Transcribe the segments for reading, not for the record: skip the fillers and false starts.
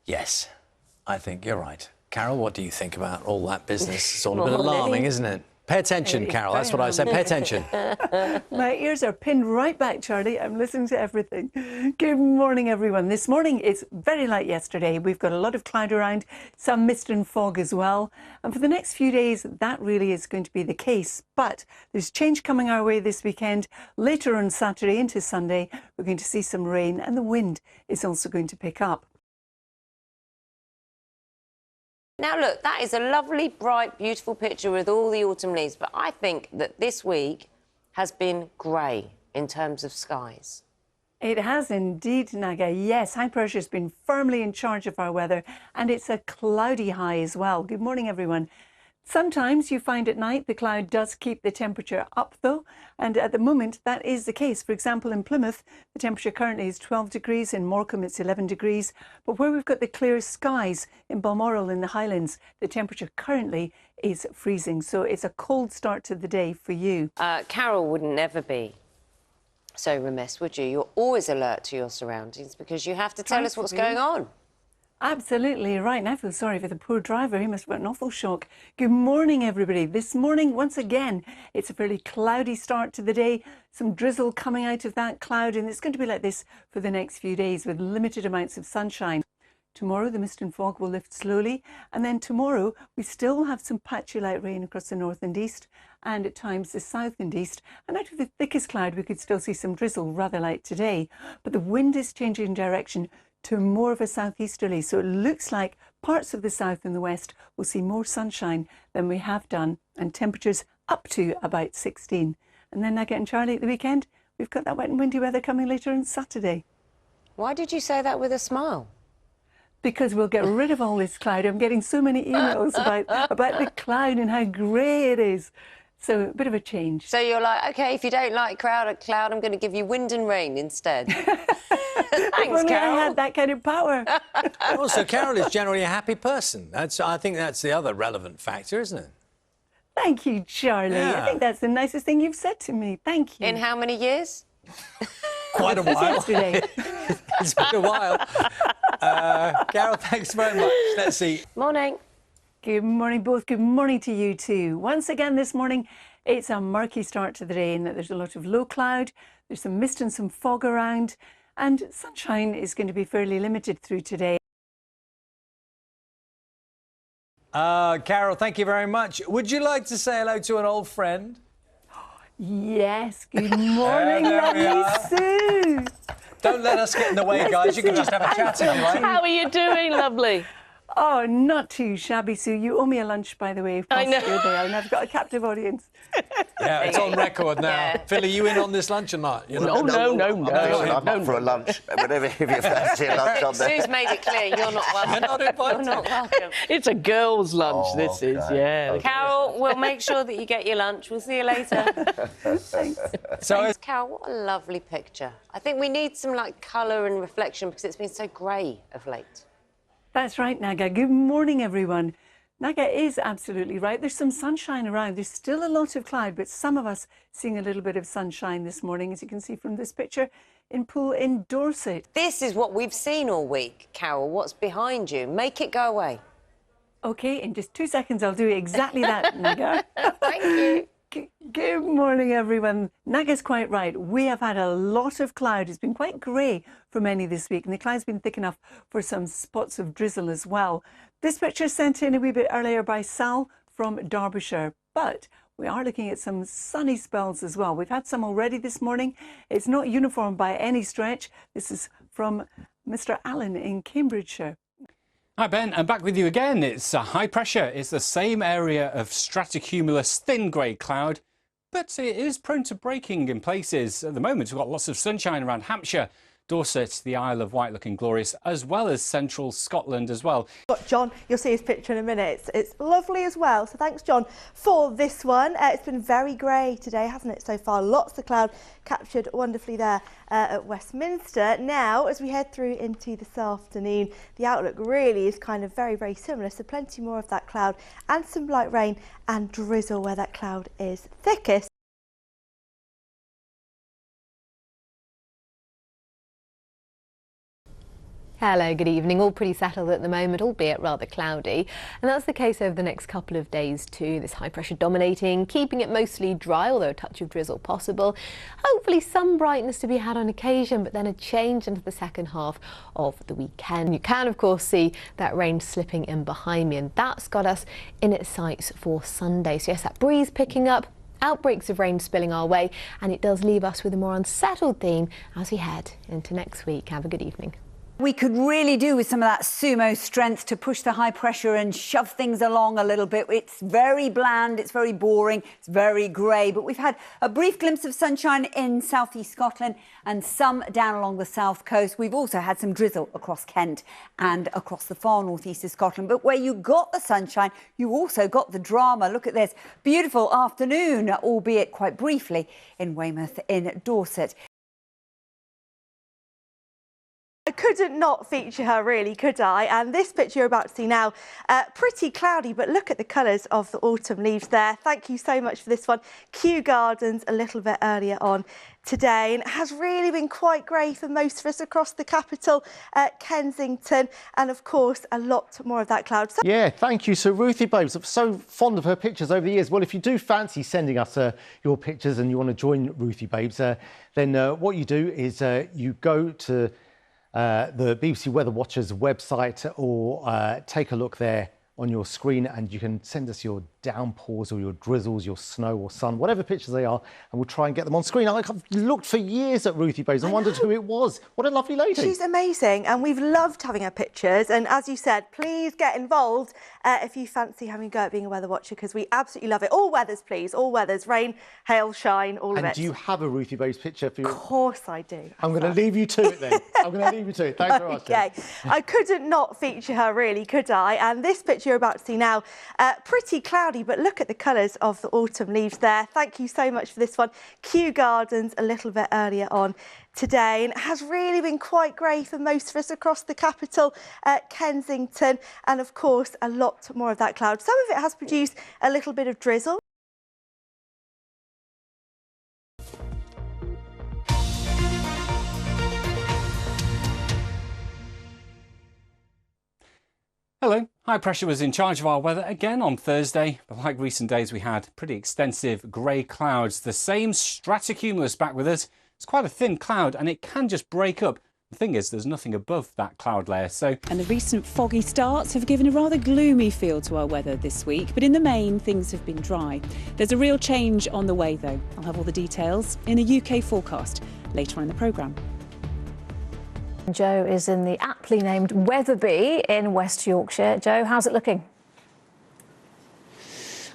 Yes, I think you're right. Carol, what do you think about all that business? It's all a bit alarming, isn't it? Pay attention, Carol. That's what I said. Pay attention. My ears are pinned right back, Charlie. I'm listening to everything. Good morning, everyone. This morning, it's very light yesterday. We've got a lot of cloud around, some mist and fog as well. And for the next few days, that really is going to be the case. But there's change coming our way this weekend. Later on Saturday into Sunday, we're going to see some rain, and the wind is also going to pick up. Now look, that is a lovely, bright, beautiful picture with all the autumn leaves, but I think that this week has been grey in terms of skies. It has indeed, Naga. Yes, high pressure has been firmly in charge of our weather, and it's a cloudy high as well. Good morning, everyone. Sometimes you find at night the cloud does keep the temperature up, though, and at the moment that is the case. For example, in Plymouth, the temperature currently is 12 degrees, in Morecambe it's 11 degrees, but where we've got the clear skies in Balmoral in the Highlands, the temperature currently is freezing, so it's a cold start to the day for you. Carol would never be so remiss, would you? You're always alert to your surroundings because you have to tell us what's going on. Absolutely right, and I feel sorry for the poor driver. He must have got an awful shock. Good morning, everybody. This morning, once again, it's a fairly cloudy start to the day. Some drizzle coming out of that cloud, and it's going to be like this for the next few days with limited amounts of sunshine. Tomorrow, the mist and fog will lift slowly, and then tomorrow, we still have some patchy light rain across the north and east, and at times the south and east. And out of the thickest cloud, we could still see some drizzle, rather light today. But the wind is changing direction to more of a southeasterly, so it looks like parts of the south and the west will see more sunshine than we have done, and temperatures up to about 16. And then Nugget and Charlie at the weekend, we've got that wet and windy weather coming later on Saturday. Why did you say that with a smile? Because we'll get rid of all this cloud. I'm getting so many emails about the cloud and how grey it is. So a bit of a change. So you're like, OK, if you don't like cloud, I'm going to give you wind and rain instead. Thanks, Carol. I had that kind of power. Also, Carol is generally a happy person. I think that's the other relevant factor, isn't it? Thank you, Charlie. Yeah. I think that's the nicest thing you've said to me. Thank you. In how many years? Quite a while. Yesterday. It's been a while. Carol, thanks very much. Let's see. Morning. Good morning, both. Good morning to you too. Once again this morning, it's a murky start to the day in that there's a lot of low cloud, there's some mist and some fog around, and sunshine is going to be fairly limited through today. Carol, thank you very much. Would you like to say hello to an old friend? Yes, good morning, lovely Sue. Don't let us get in the way, guys. You can just have a chat if you like. How are you doing, lovely? Oh, not too shabby, Sue. You owe me a lunch, by the way. I know. You're there, and I've got a captive audience. Yeah, it's on record now. Yeah. Phil, are you in on this lunch or not? No. I'm up for a lunch. Whenever if you fancy a lunch on there. Sue's made it clear you're not welcome. You're not invited. You're not welcome. It's a girls' lunch, Oh, this is, okay. yeah. Okay. Carol, we'll make sure that you get your lunch. We'll see you later. Thanks. So, Carol, what a lovely picture. I think we need some, like, colour and reflection because it's been so grey of late. That's right, Naga. Good morning, everyone. Naga is absolutely right. There's some sunshine around. There's still a lot of cloud, but some of us seeing a little bit of sunshine this morning, as you can see from this picture in Poole in Dorset. This is what we've seen all week, Carol. What's behind you? Make it go away. OK, in just 2 seconds, I'll do exactly that, Naga. Thank you. Good morning, everyone. Naga's quite right. We have had a lot of cloud. It's been quite grey for many this week, and the cloud's been thick enough for some spots of drizzle as well. This picture sent in a wee bit earlier by Sal from Derbyshire, but we are looking at some sunny spells as well. We've had some already this morning. It's not uniform by any stretch. This is from Mr. Allen in Cambridgeshire. Hi Ben, I'm back with you again. It's high pressure. It's the same area of stratocumulus thin grey cloud, but it is prone to breaking in places. At the moment, we've got lots of sunshine around Hampshire, Dorset, the Isle of Wight looking glorious, as well as central Scotland as well. Got John, you'll see his picture in a minute. It's lovely as well, so thanks John for this one. It's been very grey today, hasn't it, so far? Lots of cloud captured wonderfully there at Westminster. Now, as we head through into this afternoon, the outlook really is kind of very, very similar, so plenty more of that cloud and some light rain and drizzle where that cloud is thickest. Hello, good evening. All pretty settled at the moment, albeit rather cloudy. And that's the case over the next couple of days too. This high pressure dominating, keeping it mostly dry, although a touch of drizzle possible. Hopefully some brightness to be had on occasion, but then a change into the second half of the weekend. You can, of course, see that rain slipping in behind me, and that's got us in its sights for Sunday. So yes, that breeze picking up, outbreaks of rain spilling our way, and it does leave us with a more unsettled theme as we head into next week. Have a good evening. We could really do with some of that sumo strength to push the high pressure and shove things along a little bit. It's very bland, it's very boring, it's very grey, but we've had a brief glimpse of sunshine in southeast Scotland and some down along the south coast. We've also had some drizzle across Kent and across the far northeast of Scotland. But where you got the sunshine, you also got the drama. Look at this beautiful afternoon, albeit quite briefly, in Weymouth in Dorset. I couldn't not feature her, really, could I? And this picture you're about to see now, pretty cloudy, but look at the colours of the autumn leaves there. Thank you so much for this one. Kew Gardens a little bit earlier on today, and it has really been quite grey for most of us across the capital, Kensington, and of course a lot more of that cloud. So yeah, thank you. So Ruthie Babes, I'm so fond of her pictures over the years. Well, if you do fancy sending us your pictures and you want to join Ruthie Babes, then what you do is you go to the BBC Weather Watchers website, or take a look there on your screen, and you can send us your downpours or your drizzles, your snow or sun, whatever pictures they are, and we'll try and get them on screen. I've looked for years at Ruthie Babes and wondered who it was. What a lovely lady. She's amazing, and we've loved having her pictures. And as you said, please get involved if you fancy having a go at being a weather watcher, because we absolutely love it. All weathers, please. All weathers. Rain, hail, shine, all of it. And do you have a Ruthie Babes picture for you? Of course I do. I'm going to leave you to it then. I'm going to leave you to it. Thanks very much. Okay. I couldn't not feature her, really, could I? And this picture you're about to see now, pretty cloudy, but look at the colours of the autumn leaves there. Thank you so much for this one. Kew Gardens a little bit earlier on today, and it has really been quite grey for most of us across the capital, Kensington, and of course a lot more of that cloud. Some of it has produced a little bit of drizzle. Hello. High pressure was in charge of our weather again on Thursday, but like recent days we had pretty extensive grey clouds. The same stratocumulus back with us. It's quite a thin cloud and it can just break up. The thing is, there's nothing above that cloud layer, so... And the recent foggy starts have given a rather gloomy feel to our weather this week, but in the main, things have been dry. There's a real change on the way, though. I'll have all the details in a UK forecast later on in the programme. Joe is in the aptly named Wetherby in West Yorkshire. Joe, how's it looking?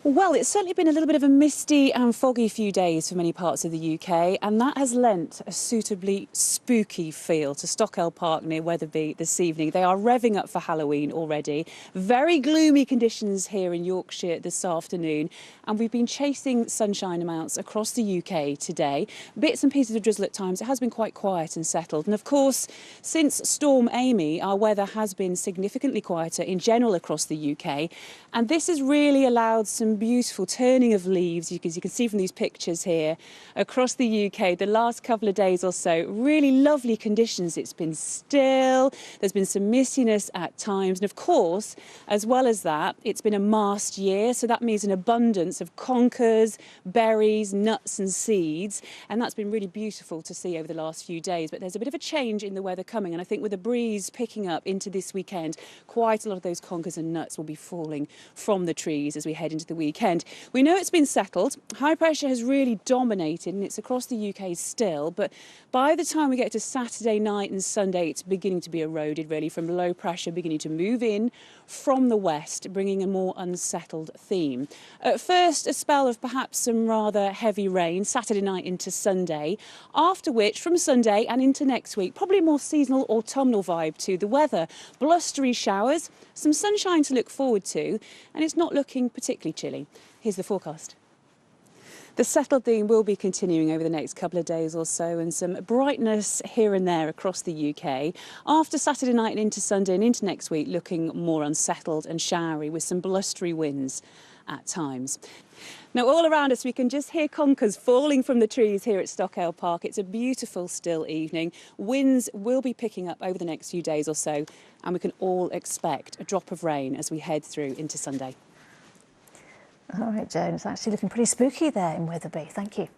Well, it's certainly been a little bit of a misty and foggy few days for many parts of the UK, and that has lent a suitably spooky feel to Stockwell Park near Wetherby this evening. They are revving up for Halloween already. Very gloomy conditions here in Yorkshire this afternoon, and we've been chasing sunshine amounts across the UK today. Bits and pieces of drizzle at times. It has been quite quiet and settled. And of course, since Storm Amy, our weather has been significantly quieter in general across the UK, and this has really allowed some beautiful turning of leaves, as you can see from these pictures here, across the UK the last couple of days or so. Really lovely conditions. It's been still, there's been some mistiness at times, and of course, as well as that, it's been a mast year, so that means an abundance of conkers, berries, nuts and seeds, and that's been really beautiful to see over the last few days. But there's a bit of a change in the weather coming, and I think with the breeze picking up into this weekend, quite a lot of those conkers and nuts will be falling from the trees as we head into the weekend. We know it's been settled. High pressure has really dominated, and it's across the UK still, but by the time we get to Saturday night and Sunday, it's beginning to be eroded, really, from low pressure beginning to move in from the west, bringing a more unsettled theme. At first, a spell of perhaps some rather heavy rain Saturday night into Sunday, after which, from Sunday and into next week, probably a more seasonal autumnal vibe to the weather. Blustery showers, some sunshine to look forward to, and it's not looking particularly chilly. Here's the forecast. The settled theme will be continuing over the next couple of days or so, and some brightness here and there across the UK. After Saturday night and into Sunday and into next week, looking more unsettled and showery with some blustery winds at times. Now, all around us, we can just hear conkers falling from the trees here at Stockwell Park. It's a beautiful, still evening. Winds will be picking up over the next few days or so, and we can all expect a drop of rain as we head through into Sunday. All right, Joan, it's actually looking pretty spooky there in Wetherby. Thank you.